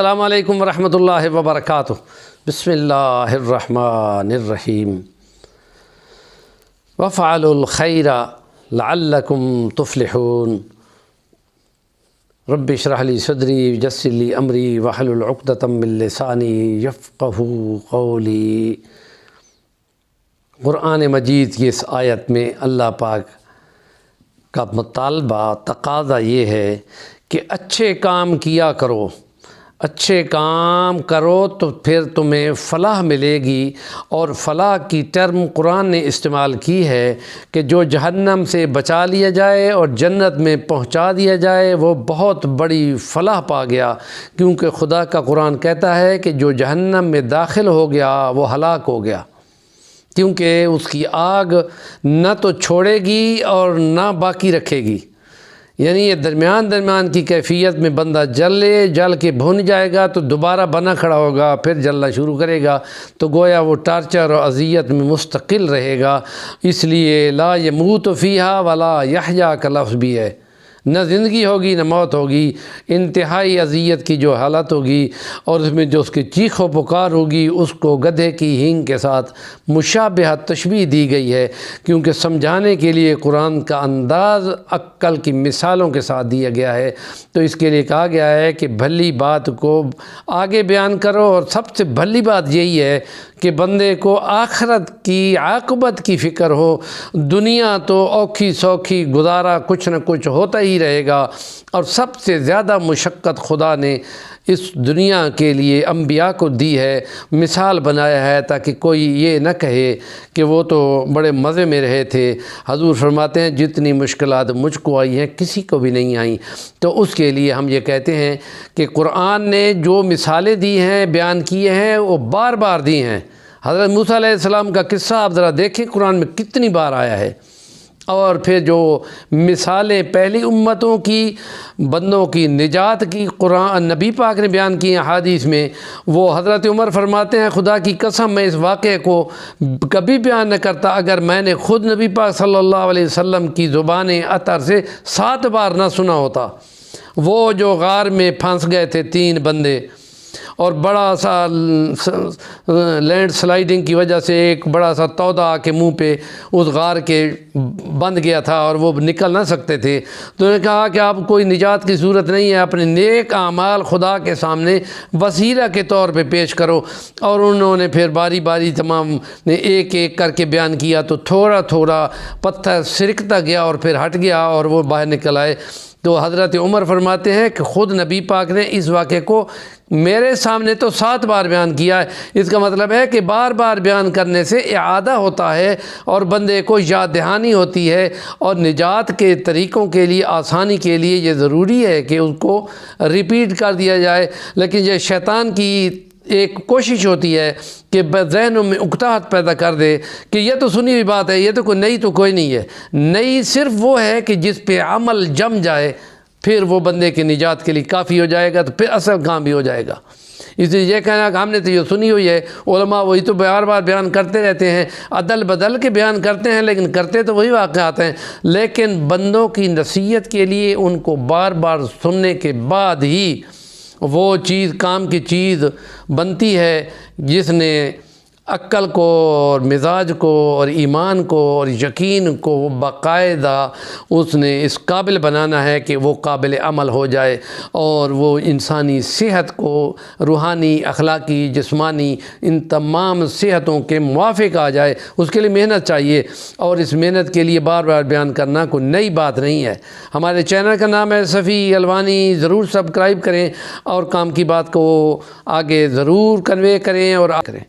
السلام علیکم ورحمۃ اللہ وبرکاتہ۔ بسم اللہ الرحمن الرحیم۔ وفعلوا الخیر لعلکم تفلحون۔ رب اشرح لی صدری ویسر لی امری واحلل عقدۃ من لسانی یفقہوا قولی۔ قرآن مجید کی اس آیت میں اللہ پاک کا مطالبہ تقاضا یہ ہے کہ اچھے کام کیا کرو، اچھے کام کرو تو پھر تمہیں فلاح ملے گی۔ اور فلاح کی ٹرم قرآن نے استعمال کی ہے کہ جو جہنم سے بچا لیا جائے اور جنت میں پہنچا دیا جائے وہ بہت بڑی فلاح پا گیا، کیونکہ خدا کا قرآن کہتا ہے کہ جو جہنم میں داخل ہو گیا وہ ہلاک ہو گیا، کیونکہ اس کی آگ نہ تو چھوڑے گی اور نہ باقی رکھے گی۔ یعنی یہ درمیان کی کیفیت میں بندہ جل کے بھن جائے گا تو دوبارہ بنا کھڑا ہوگا، پھر جلنا شروع کرے گا، تو گویا وہ ٹارچر اور اذیت میں مستقل رہے گا۔ اس لیے لا یموت فیہا ولا یحیا کا لفظ بھی ہے، نہ زندگی ہوگی نہ موت ہوگی، انتہائی اذیت کی جو حالت ہوگی، اور اس میں جو اس کی چیخ و پکار ہوگی اس کو گدھے کی ہینگ کے ساتھ مشابہہ تشبیہ دی گئی ہے، کیونکہ سمجھانے کے لیے قرآن کا انداز عقل کی مثالوں کے ساتھ دیا گیا ہے۔ تو اس کے لیے کہا گیا ہے کہ بھلی بات کو آگے بیان کرو، اور سب سے بھلی بات یہی ہے کہ بندے کو آخرت کی عاقبت کی فکر ہو۔ دنیا تو اوکھی سوکھی گزارا کچھ نہ کچھ ہوتا ہی رہے گا، اور سب سے زیادہ مشقت خدا نے اس دنیا کے لیے انبیاء کو دی ہے، مثال بنایا ہے تاکہ کوئی یہ نہ کہے کہ وہ تو بڑے مزے میں رہے تھے۔ حضور فرماتے ہیں جتنی مشکلات مجھ کو آئی ہیں کسی کو بھی نہیں آئیں۔ تو اس کے لیے ہم یہ کہتے ہیں کہ قرآن نے جو مثالیں دی ہیں، بیان کیے ہیں، وہ بار بار دی ہیں۔ حضرت موسیٰ علیہ السلام کا قصہ آپ ذرا دیکھیں قرآن میں کتنی بار آیا ہے، اور پھر جو مثالیں پہلی امتوں کی بندوں کی نجات کی قرآن نبی پاک نے بیان کی ہیں احادیث میں، وہ حضرت عمر فرماتے ہیں خدا کی قسم میں اس واقعے کو کبھی بیان نہ کرتا اگر میں نے خود نبی پاک صلی اللہ علیہ وسلم کی زبان اطہر سے 7 بار نہ سنا ہوتا۔ وہ جو غار میں پھنس گئے تھے 3 بندے، اور بڑا سا لینڈ سلائیڈنگ کی وجہ سے ایک بڑا سا تودا آ کے منہ پہ اس غار کے بند گیا تھا اور وہ نکل نہ سکتے تھے، تو انہوں نے کہا کہ آپ کوئی نجات کی صورت نہیں ہے، اپنے نیک اعمال خدا کے سامنے وسیلہ کے طور پہ پیش کرو۔ اور انہوں نے پھر باری باری تمام نے ایک ایک کر کے بیان کیا، تو تھوڑا تھوڑا پتھر سرکتا گیا اور پھر ہٹ گیا اور وہ باہر نکل آئے۔ تو حضرت عمر فرماتے ہیں کہ خود نبی پاک نے اس واقعے کو میرے سامنے تو 7 بار بیان کیا ہے۔ اس کا مطلب ہے کہ بار بار بیان کرنے سے اعادہ ہوتا ہے اور بندے کو یاد دہانی ہوتی ہے، اور نجات کے طریقوں کے لیے، آسانی کے لیے یہ ضروری ہے کہ اس کو ریپیٹ کر دیا جائے۔ لیکن یہ شیطان کی ایک کوشش ہوتی ہے کہ ذہنوں میں اکتاہٹ پیدا کر دے کہ یہ تو سنی ہوئی بات ہے، یہ تو کوئی نئی تو کوئی نہیں ہے۔ نئی صرف وہ ہے کہ جس پہ عمل جم جائے، پھر وہ بندے کی نجات کے لیے کافی ہو جائے گا، تو پھر اصل کام بھی ہو جائے گا۔ اس لیے یہ کہنا کہ ہم نے تو یہ سنی ہوئی ہے، علماء وہی تو بار بار بیان کرتے رہتے ہیں، عدل بدل کے بیان کرتے ہیں لیکن کرتے تو وہی واقعات ہیں۔ لیکن بندوں کی نصیحت کے لیے ان کو بار بار سننے کے بعد ہی وہ چیز کام کی چیز بنتی ہے، جس نے عقل کو اور مزاج کو اور ایمان کو اور یقین کو باقاعدہ اس نے اس قابل بنانا ہے کہ وہ قابل عمل ہو جائے، اور وہ انسانی صحت کو روحانی، اخلاقی، جسمانی، ان تمام صحتوں کے موافق آ جائے۔ اس کے لیے محنت چاہیے، اور اس محنت کے لیے بار بار بیان کرنا کوئی نئی بات نہیں ہے۔ ہمارے چینل کا نام ہے صفی الوانی، ضرور سبسکرائب کریں اور کام کی بات کو آگے ضرور کنوے کریں اور کریں۔